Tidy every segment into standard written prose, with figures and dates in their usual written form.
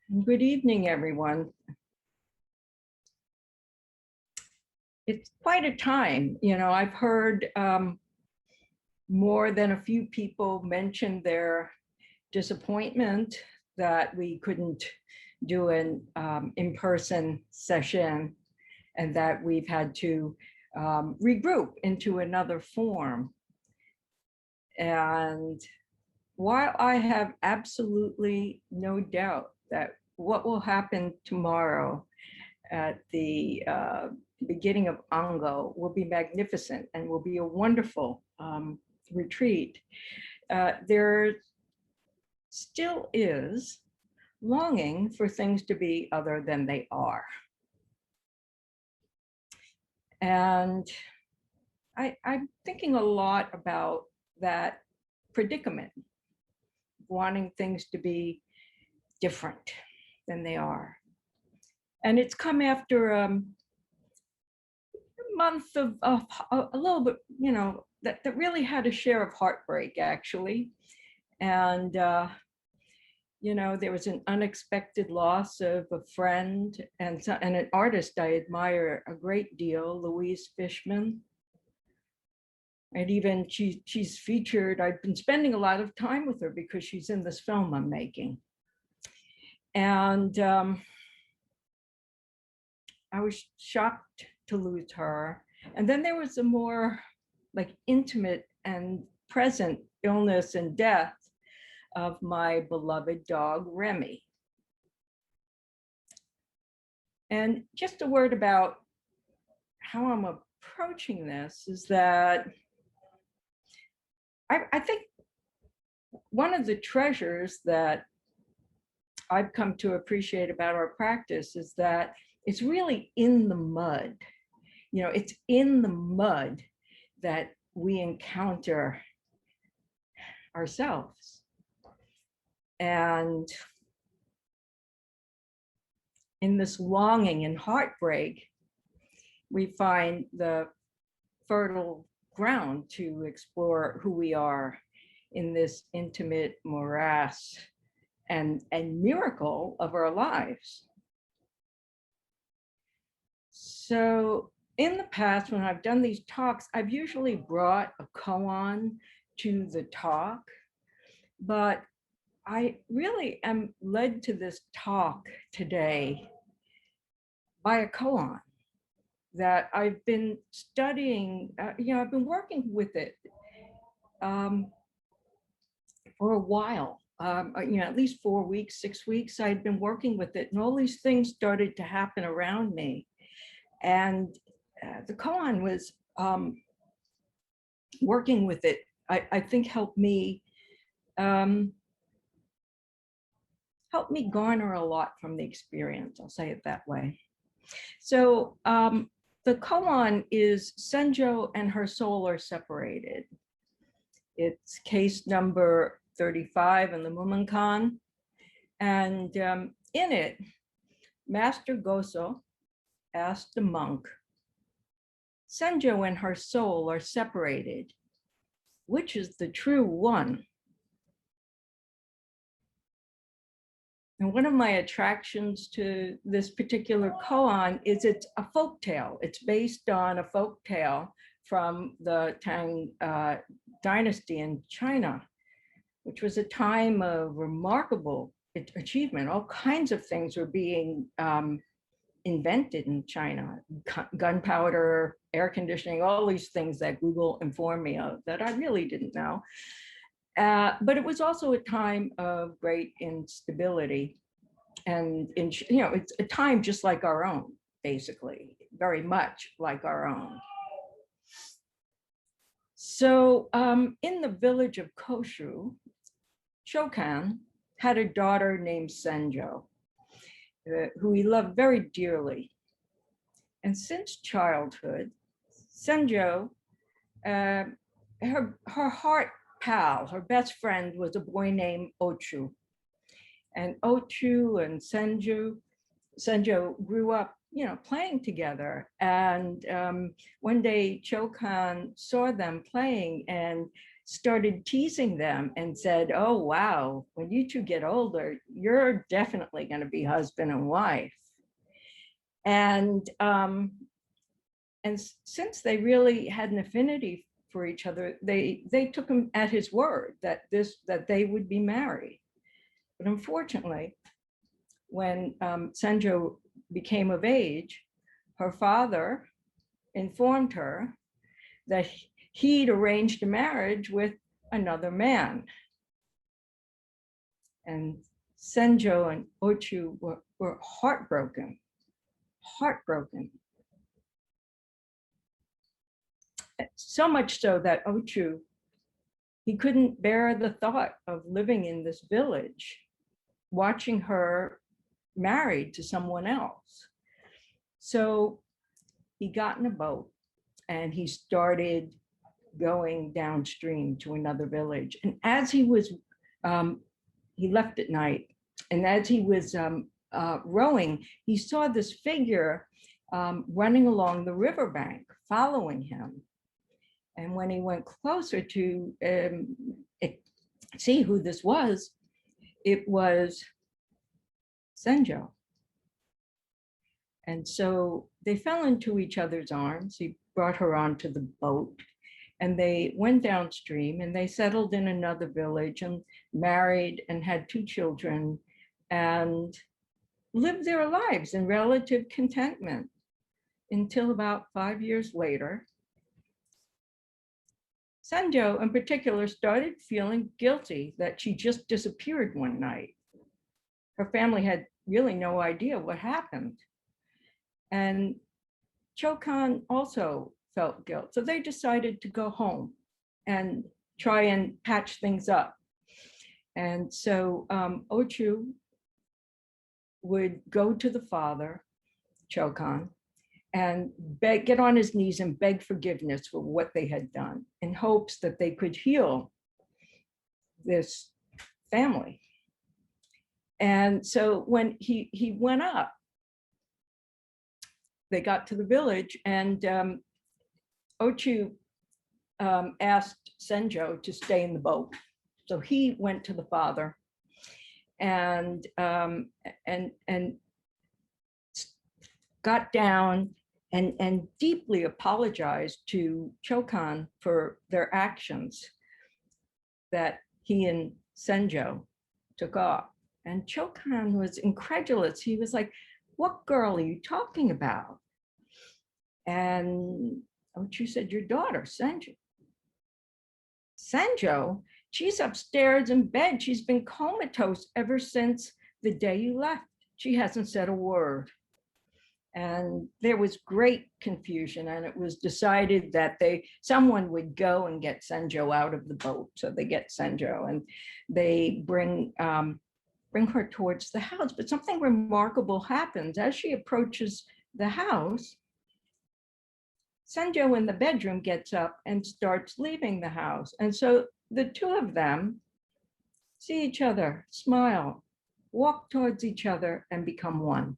Good evening, everyone. It's quite a time. I've heard more than a few people mention their disappointment that we couldn't do an in-person session and that we've had to regroup into another form. And while I have absolutely no doubt that what will happen tomorrow at the beginning of Ango will be magnificent and will be a wonderful retreat, there still is longing for things to be other than they are. And I'm thinking a lot about that predicament, wanting things to be different than they are. And it's come after a month of a little bit, that really had a share of heartbreak, actually. And, there was an unexpected loss of a friend and an artist I admire a great deal, Louise Fishman. And even she's featured, I've been spending a lot of time with her because she's in this film I'm making. And I was shocked to lose her. And then there was a more intimate and present illness and death of my beloved dog, Remy. And just a word about how I'm approaching this is that I think one of the treasures that I've come to appreciate about our practice is that it's really in the mud. It's in the mud that we encounter ourselves. And in this longing and heartbreak, we find the fertile ground to explore who we are in this intimate morass and miracle of our lives. So in the past, when I've done these talks, I've usually brought a koan to the talk, but I really am led to this talk today by a koan that I've been studying. I've been working with it for a while. At least 4 weeks, 6 weeks, I'd been working with it, and all these things started to happen around me. And the koan was working with it, I think helped me garner a lot from the experience, I'll say it that way. So the koan is Sen-jo and her soul are separated. It's case number 35 in the Mumonkan. And in it, Master Goso asked the monk, Sen-jo and her soul are separated. Which is the true one? And one of my attractions to this particular koan is it's a folk tale. It's based on a folk tale from the Tang dynasty in China, which was a time of remarkable achievement. All kinds of things were being invented in China, gunpowder, air conditioning, all these things that Google informed me of that I really didn't know. But it was also a time of great instability. And it's a time just like our own, basically, very much like our own. So in the village of Koshu, Shokan had a daughter named Sen-jo, who he loved very dearly. And since childhood, Sen-jo, her heart pal, her best friend, was a boy named Ochu. And Ochu and Sen-jo grew up, playing together. And one day Chokan saw them playing and started teasing them and said, "Oh, wow, when you two get older, you're definitely going to be husband and wife." And since they really had an affinity for each other, they took him at his word that they would be married. But unfortunately, when Sen-jo became of age, her father informed her that he'd arranged a marriage with another man. And Sen-jo and Ochu were heartbroken. So much so that Ochu, he couldn't bear the thought of living in this village, watching her married to someone else. So he got in a boat and he started going downstream to another village. And as he was, he left at night, and as he was rowing, he saw this figure running along the riverbank, following him. And when he went closer to see who this was, it was Sen-jo. And so they fell into each other's arms. He brought her onto the boat, and they went downstream, and they settled in another village and married and had 2 children and lived their lives in relative contentment until about 5 years later. Sen-jo in particular started feeling guilty that she just disappeared one night. Her family had really no idea what happened. And Chokan also felt guilt. So they decided to go home and try and patch things up. And so Ochu would go to the father, Chokan, and get on his knees and beg forgiveness for what they had done in hopes that they could heal this family. And so when he went up, they got to the village, and Ochu asked Sen-jo to stay in the boat. So he went to the father and got down and deeply apologized to Chokan for their actions that he and Sen-jo took off. And Chokan was incredulous. He was like, "What girl are you talking about?" And Ochu said, "Your daughter, Sen-jo." "Sen-jo? She's upstairs in bed. She's been comatose ever since the day you left. She hasn't said a word." And there was great confusion, and it was decided that someone would go and get Sen-jo out of the boat. So they get Sen-jo and they bring her towards the house. But something remarkable happens. As she approaches the house, Sen-jo in the bedroom gets up and starts leaving the house. And so the 2 of them see each other, smile, walk towards each other, and become one.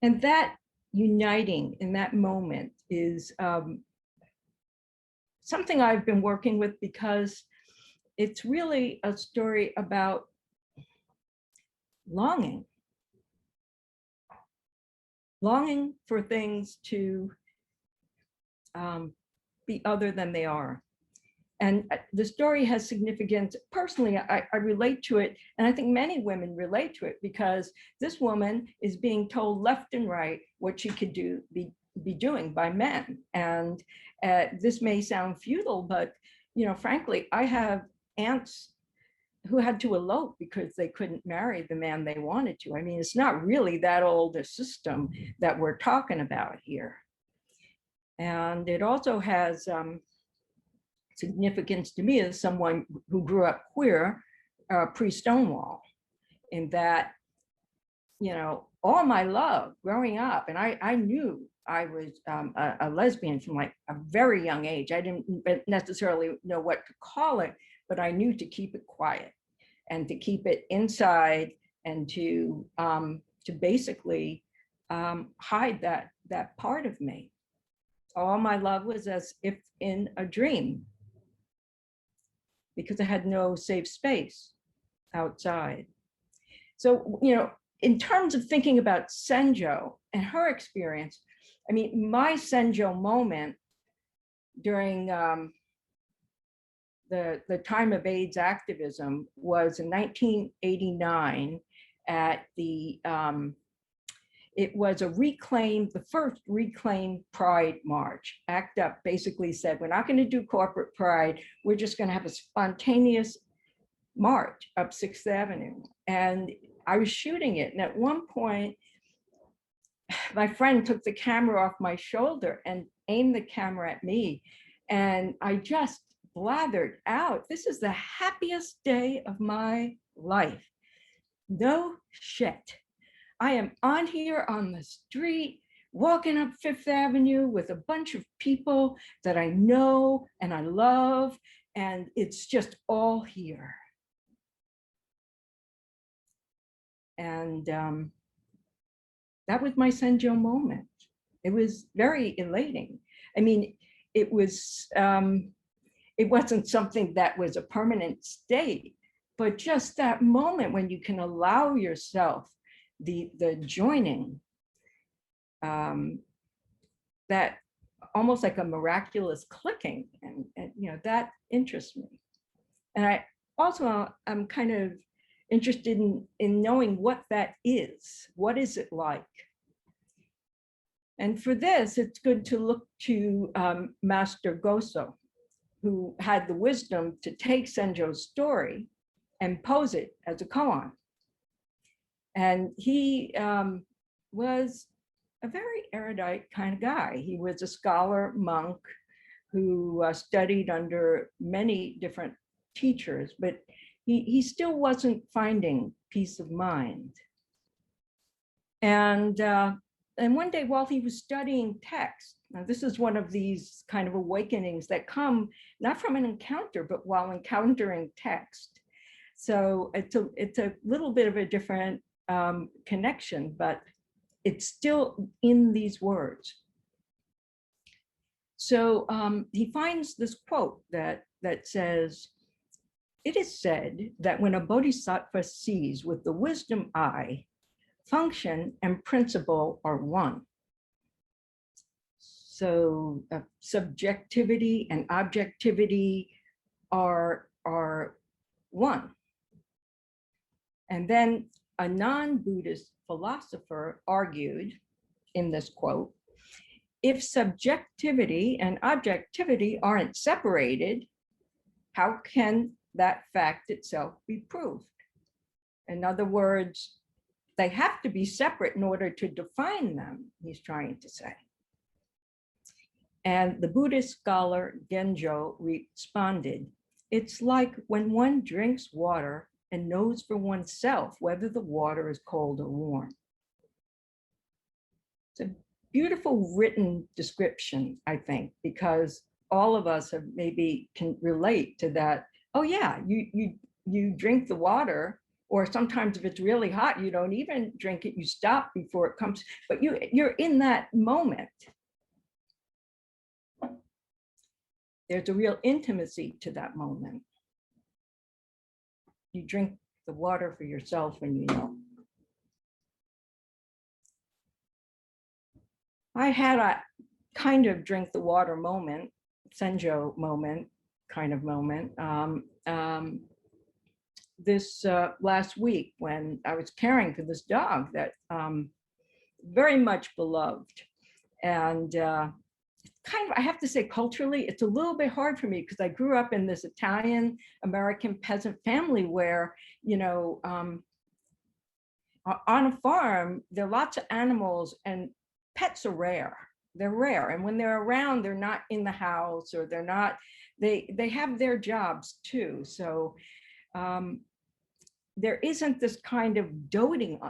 And that uniting in that moment is something I've been working with, because it's really a story about longing for things to be other than they are. And the story has significance. Personally, I relate to it, and I think many women relate to it, because this woman is being told left and right what she could be doing by men. And this may sound futile, but frankly, I have aunts who had to elope because they couldn't marry the man they wanted to. I mean, it's not really that old a system that we're talking about here. And it also has significance to me as someone who grew up queer pre-Stonewall, in that, all my love growing up, and I knew I was a lesbian from like a very young age. I didn't necessarily know what to call it, but I knew to keep it quiet and to keep it inside and to basically hide that part of me. All my love was as if in a dream because I had no safe space outside. So, you know, in terms of thinking about Sen-jo and her experience, I mean, my Sen-jo moment during the time of AIDS activism was in 1989 at the, it was the first reclaimed Pride March. ACT UP basically said, we're not going to do corporate pride, we're just going to have a spontaneous march up 6th Avenue. And I was shooting it. And at one point, my friend took the camera off my shoulder and aimed the camera at me. And I just blathered out, this is the happiest day of my life. No shit. I am on here on the street, walking up 5th Avenue with a bunch of people that I know and I love, and it's just all here. And that was my Sen-jo moment. It was very elating. I mean, it wasn't something that was a permanent state, but just that moment when you can allow yourself the joining, that almost like a miraculous clicking, and you know, that interests me. And I also I'm kind of interested in knowing what that is. What is it like? And for this, it's good to look to Master Goso, who had the wisdom to take Sen-jo's story and pose it as a koan. And he was a very erudite kind of guy. He was a scholar monk who studied under many different teachers, but he still wasn't finding peace of mind. And one day while he was studying text, now this is one of these kind of awakenings that come not from an encounter, but while encountering text. So it's a little bit of a different connection, but it's still in these words. So he finds this quote that says, "It is said that when a bodhisattva sees with the wisdom eye, function and principle are one." So subjectivity and objectivity are one. And then a non-Buddhist philosopher argued in this quote, if subjectivity and objectivity aren't separated, how can that fact itself be proved? In other words, they have to be separate in order to define them, he's trying to say. And the Buddhist scholar Genjo responded, it's like when one drinks water and knows for oneself whether the water is cold or warm. It's a beautiful written description, I think, because all of us have maybe can relate to that. Oh yeah, you drink the water, or sometimes if it's really hot, you don't even drink it, you stop before it comes, but you're in that moment. There's a real intimacy to that moment. You drink the water for yourself and you know. I had a kind of drink the water moment, Sen-jo moment, kind of moment, this last week when I was caring for this dog that very much beloved. And kind of, I have to say culturally, it's a little bit hard for me because I grew up in this Italian American peasant family where, you know, on a farm, there are lots of animals and pets are rare. They're rare. And when they're around, they're not in the house or they're not, they have their jobs too. So there isn't this kind of doting,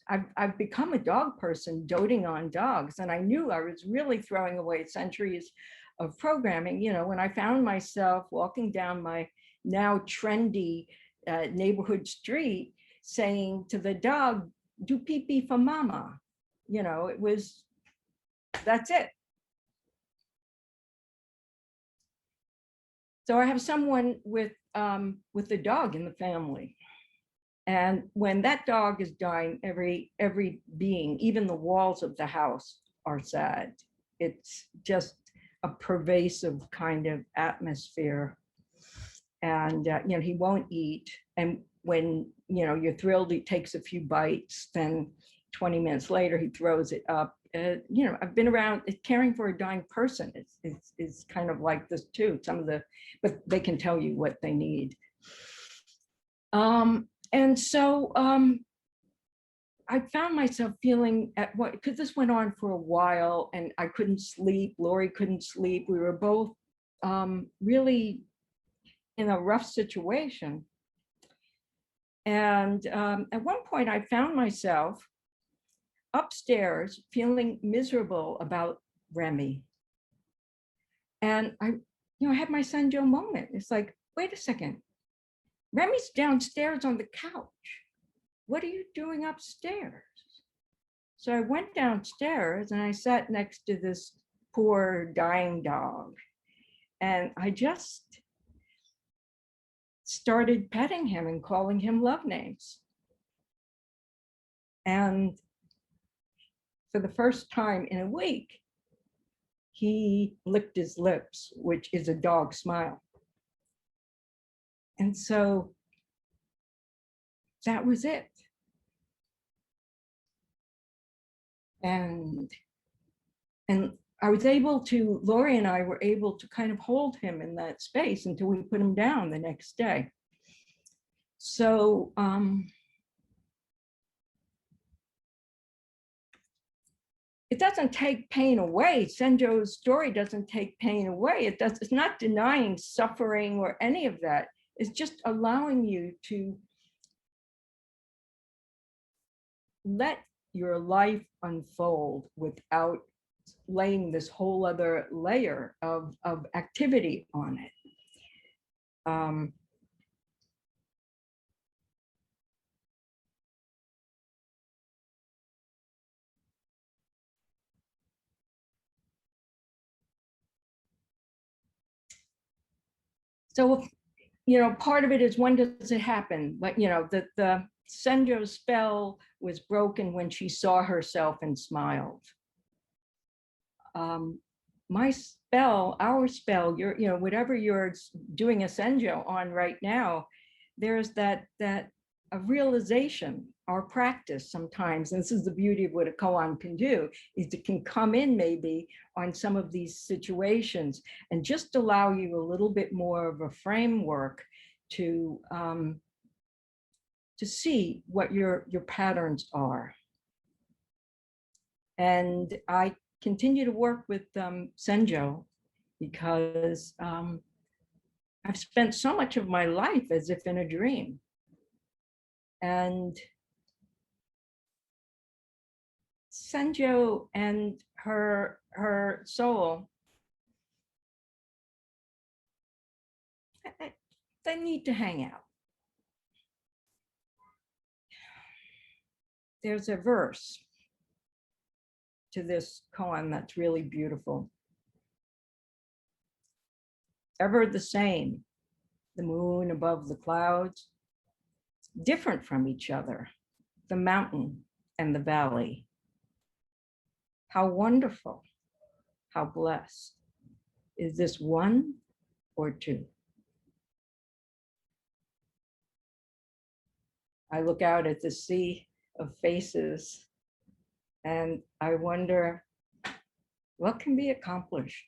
I've become a dog person, doting on dogs. And I knew I was really throwing away centuries of programming. When I found myself walking down my now trendy neighborhood street saying to the dog, do pee pee for mama. That's it. So I have someone with the dog in the family. And when that dog is dying, every being, even the walls of the house are sad. It's just a pervasive kind of atmosphere. And, he won't eat. And when, you're thrilled, he takes a few bites, then 20 minutes later, he throws it up. I've been around caring for a dying person. It's kind of like this too. But they can tell you what they need. And so I found myself feeling because this went on for a while and I couldn't sleep. Lori couldn't sleep. We were both really in a rough situation. And at one point I found myself upstairs feeling miserable about Remy. And I had my Sen-jo moment. It's like, wait a second. Remy's downstairs on the couch. What are you doing upstairs? So I went downstairs and I sat next to this poor dying dog. And I just started petting him and calling him love names. And for the first time in a week, he licked his lips, which is a dog smile. And so that was it. And I was able to, Lori and I were able to kind of hold him in that space until we put him down the next day. So it doesn't take pain away. Sen-jo's story doesn't take pain away. It's not denying suffering or any of that. It's just allowing you to let your life unfold without laying this whole other layer of activity on it. So, part of it is, when does it happen? Like, the Sen-jo spell was broken when she saw herself and smiled. My spell, our spell, whatever you're doing a Sen-jo on right now, there's that a realization, our practice sometimes, and this is the beauty of what a koan can do, is it can come in maybe on some of these situations and just allow you a little bit more of a framework to see what your patterns are. And I continue to work with Sen-jo because I've spent so much of my life as if in a dream. And Sen-jo and her soul, they need to hang out. There's a verse to this koan that's really beautiful. Ever the same, the moon above the clouds, different from each other, the mountain and the valley. How wonderful, how blessed. Is this one or two? I look out at the sea of faces and I wonder what can be accomplished